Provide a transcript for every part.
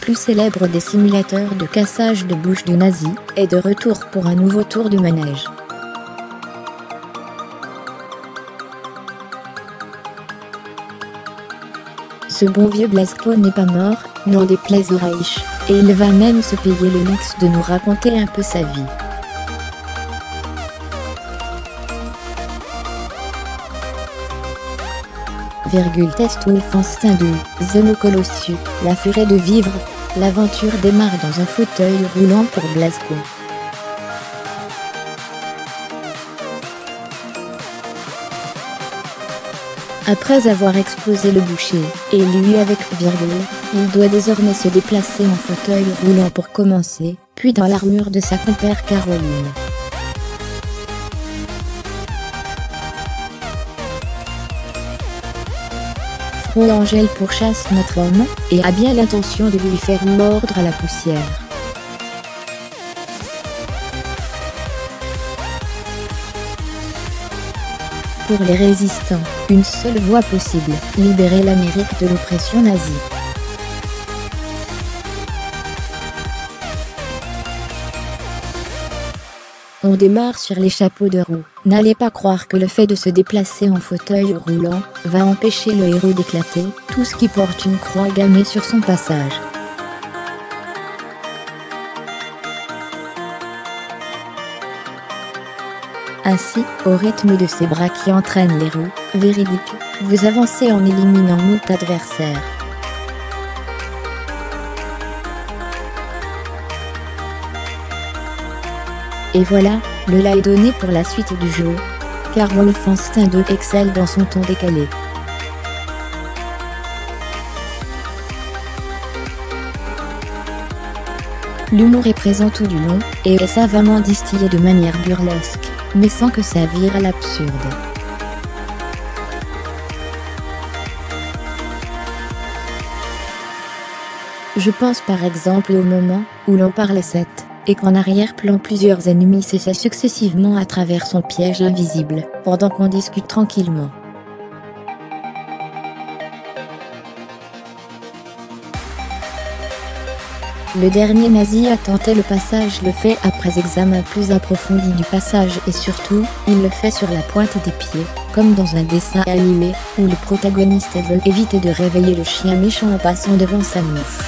plus célèbre des simulateurs de cassage de bouche de nazis, est de retour pour un nouveau tour de manège. Ce bon vieux Blasco n'est pas mort, n'en déplaise au Reich, et il va même se payer le luxe de nous raconter un peu sa vie. Test Wolfenstein 2, The No Colossus, la furée de vivre. L'aventure démarre dans un fauteuil roulant pour Blasco. Après avoir explosé le boucher, et lui avec virgule, il doit désormais se déplacer en fauteuil roulant pour commencer, puis dans l'armure de sa compère Caroline. Angèle pourchasse notre homme, et a bien l'intention de lui faire mordre à la poussière. Pour les résistants, une seule voie possible, libérer l'Amérique de l'oppression nazie. On démarre sur les chapeaux de roue. N'allez pas croire que le fait de se déplacer en fauteuil roulant va empêcher le héros d'éclater tout ce qui porte une croix gammée sur son passage. Ainsi, au rythme de ses bras qui entraînent les roues, véridique, vous avancez en éliminant moult adversaires. Et voilà, le là est donné pour la suite du jeu, car Wolfenstein 2 excelle dans son ton décalé. L'humour est présent tout du long, et est savamment distillé de manière burlesque, mais sans que ça vire à l'absurde. Je pense par exemple au moment où l'on parle 7. Et qu'en arrière-plan plusieurs ennemis s'essaient successivement à travers son piège invisible, pendant qu'on discute tranquillement. Le dernier nazi a tenté le passage le fait après examen plus approfondi du passage et surtout, il le fait sur la pointe des pieds, comme dans un dessin animé, où le protagoniste veut éviter de réveiller le chien méchant en passant devant sa mouche.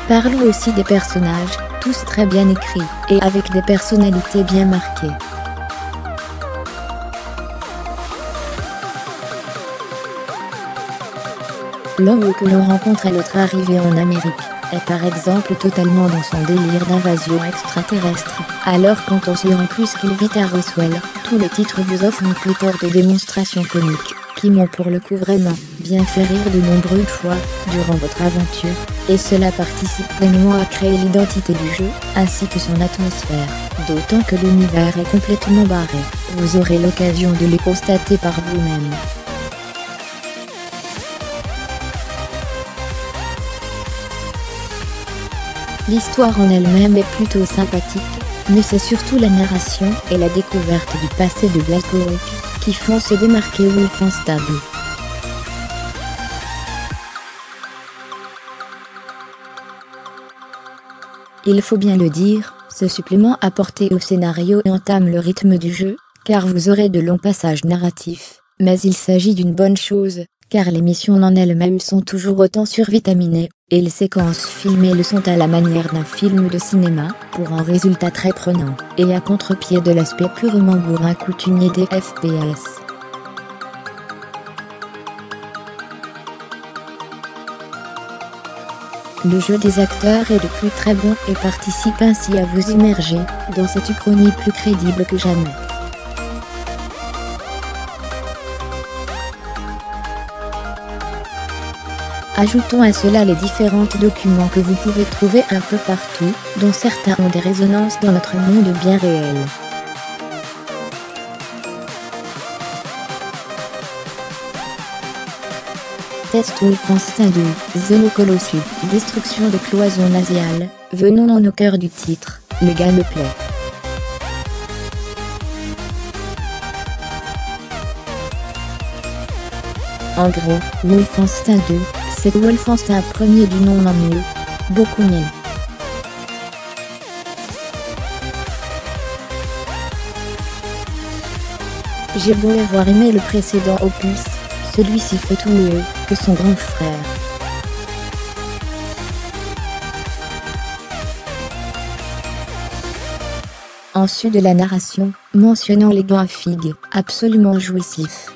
Parlons aussi des personnages, tous très bien écrits, et avec des personnalités bien marquées. L'homme que l'on rencontre à notre arrivée en Amérique, est par exemple totalement dans son délire d'invasion extraterrestre, alors quand on sait en plus qu'il vit à Roswell, tout le titre vous offre une pléthore de démonstrations comiques, qui m'ont pour le coup vraiment bien fait rire de nombreuses fois, durant votre aventure, et cela participe pleinement à créer l'identité du jeu, ainsi que son atmosphère, d'autant que l'univers est complètement barré, vous aurez l'occasion de le constater par vous-même. L'histoire en elle-même est plutôt sympathique, mais c'est surtout la narration et la découverte du passé de Blasco qui font se démarquer Wolfenstein 2. Il faut bien le dire, ce supplément apporté au scénario entame le rythme du jeu, car vous aurez de longs passages narratifs, mais il s'agit d'une bonne chose, car les missions en elles-mêmes sont toujours autant survitaminées, et les séquences filmées le sont à la manière d'un film de cinéma, pour un résultat très prenant, et à contre-pied de l'aspect purement bourrin coutumier des FPS. Le jeu des acteurs est de plus très bon et participe ainsi à vous immerger dans cette uchronie plus crédible que jamais. Ajoutons à cela les différents documents que vous pouvez trouver un peu partout, dont certains ont des résonances dans notre monde bien réel. Test Wolfenstein 2, The No Colossus, destruction de cloisons naziales, venons au cœur du titre, le gameplay. En gros, Wolfenstein 2, c'est Wolfenstein premier du nom en mieux. Beaucoup mieux. J'ai beau avoir aimé le précédent opus, celui-ci fait tout mieux que son grand frère. Ensuite de la narration, mentionnant les graphiques, absolument jouissifs.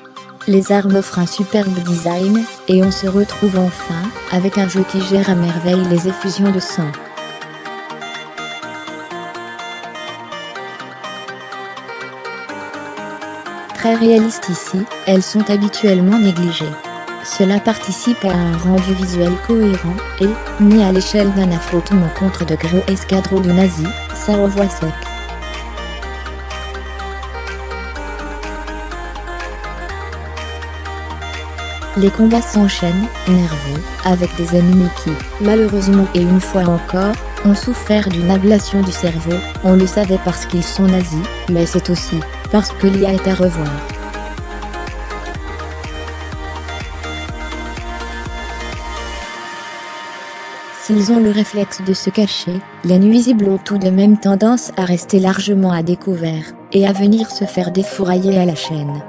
Les armes offrent un superbe design, et on se retrouve enfin, avec un jeu qui gère à merveille les effusions de sang. Très réalistes ici, elles sont habituellement négligées. Cela participe à un rendu visuel cohérent, et, mis à l'échelle d'un affrontement contre de gros escadrons de nazis, ça envoie sec. Les combats s'enchaînent, nerveux, avec des ennemis qui, malheureusement et une fois encore, ont souffert d'une ablation du cerveau. On le savait parce qu'ils sont nazis, mais c'est aussi parce que l'IA est à revoir. S'ils ont le réflexe de se cacher, les nuisibles ont tout de même tendance à rester largement à découvert, et à venir se faire défourailler à la chaîne.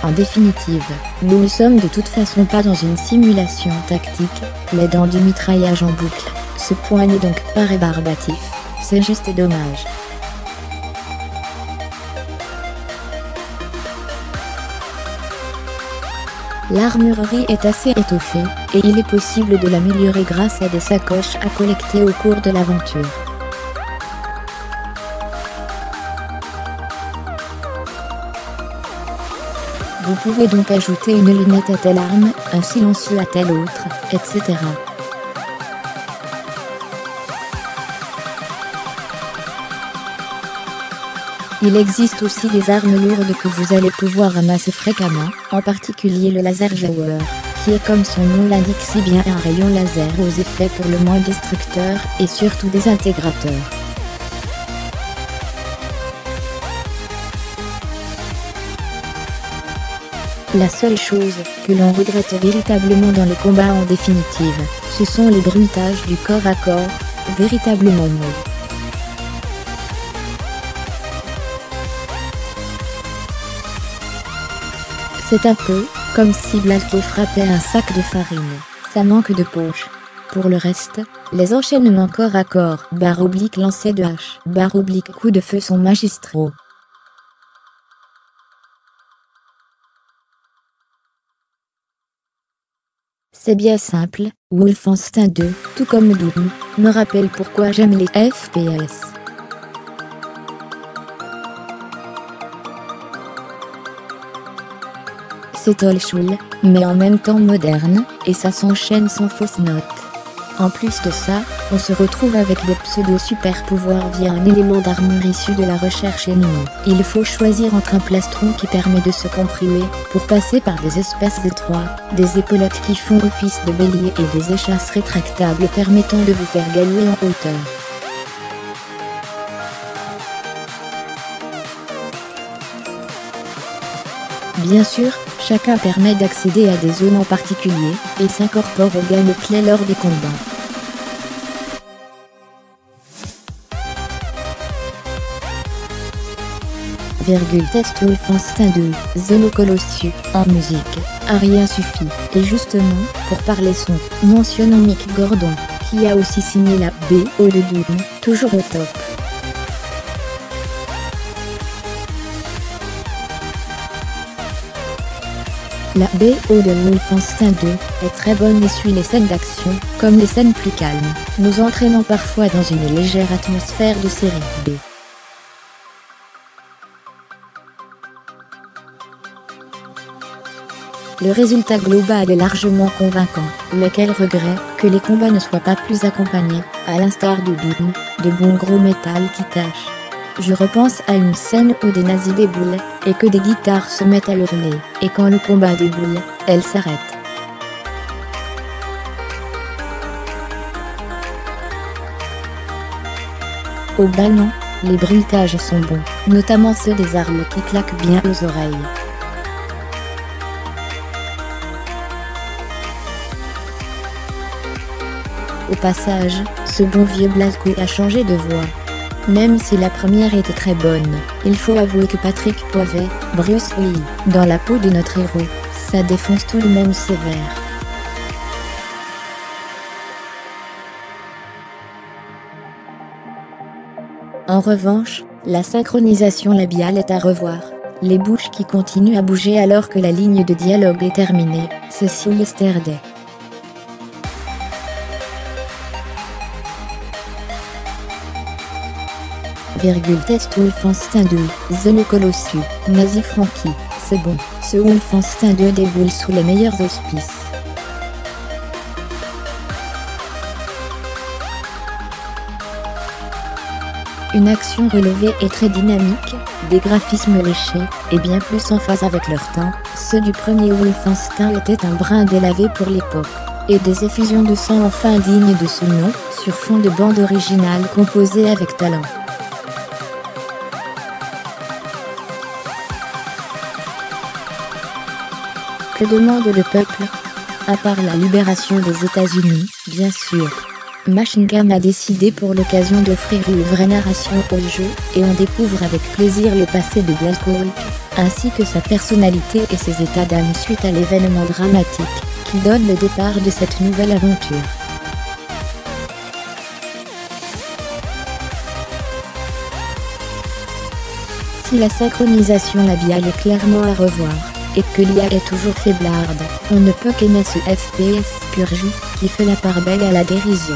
En définitive, nous ne sommes de toute façon pas dans une simulation tactique, mais dans du mitraillage en boucle. Ce point n'est donc pas rébarbatif, c'est juste dommage. L'armurerie est assez étoffée, et il est possible de l'améliorer grâce à des sacoches à collecter au cours de l'aventure. Vous pouvez donc ajouter une lunette à telle arme, un silencieux à telle autre, etc. Il existe aussi des armes lourdes que vous allez pouvoir ramasser fréquemment, en particulier le laser jawer, qui est comme son nom l'indique si bien un rayon laser aux effets pour le moins destructeurs et surtout désintégrateurs. La seule chose que l'on regrette véritablement dans les combats en définitive, ce sont les bruitages du corps à corps, véritablement mous. C'est un peu comme si Blasco frappait un sac de farine, ça manque de poche. Pour le reste, les enchaînements corps à corps, / lancer de hache, / coup de feu sont magistraux. C'est bien simple, Wolfenstein 2, tout comme Doom, me rappelle pourquoi j'aime les FPS. C'est old school, mais en même temps moderne, et ça s'enchaîne sans fausse note. En plus de ça, on se retrouve avec des pseudo-super-pouvoirs via un élément d'armure issu de la recherche ennemie. Il faut choisir entre un plastron qui permet de se comprimer, pour passer par des espaces étroits, des épaulettes qui font office de bélier et des échasses rétractables permettant de vous faire gagner en hauteur. Bien sûr, chacun permet d'accéder à des zones en particulier, et s'incorpore au gameplay lors des combats. Test Wolfenstein 2, Xenocolossus, en musique, à rien suffit, et justement, pour parler son, mentionnons Mick Gordon, qui a aussi signé la BO de Doom, toujours au top. La BO de Wolfenstein 2 est très bonne et suit les scènes d'action, comme les scènes plus calmes, nous entraînant parfois dans une légère atmosphère de série B. Le résultat global est largement convaincant, mais quel regret que les combats ne soient pas plus accompagnés, à l'instar de Doom, de bon gros métal qui tâche. Je repense à une scène où des nazis déboulent, et que des guitares se mettent à hurler, et quand le combat déboule, elles s'arrêtent. Au bas non, Les bruitages sont bons, notamment ceux des armes qui claquent bien aux oreilles. Au passage, ce bon vieux Blazkowicz a changé de voix. Même si la première était très bonne, il faut avouer que Patrick Poivet, Bruce Lee, dans la peau de notre héros, ça défonce tout de même sévère. En revanche, la synchronisation labiale est à revoir. Les bouches qui continuent à bouger alors que la ligne de dialogue est terminée, ceci yesterday. Test Wolfenstein 2, The No Colossus, Nazi Frankie, c'est bon, ce Wolfenstein 2 déboule sous les meilleurs auspices. Une action relevée et très dynamique, des graphismes léchés, et bien plus en phase avec leur temps, ceux du premier Wolfenstein étaient un brin délavé pour l'époque, et des effusions de sang enfin dignes de ce nom, sur fond de bande originale composée avec talent. Que demande le peuple? À part la libération des États-Unis, bien sûr. Machine Games a décidé pour l'occasion d'offrir une vraie narration au jeu, et on découvre avec plaisir le passé de Blazkowicz, ainsi que sa personnalité et ses états d'âme suite à l'événement dramatique, qui donne le départ de cette nouvelle aventure. Si la synchronisation labiale est clairement à revoir, et que l'IA est toujours faiblarde, on ne peut qu'aimer ce FPS pur jus, qui fait la part belle à la dérision.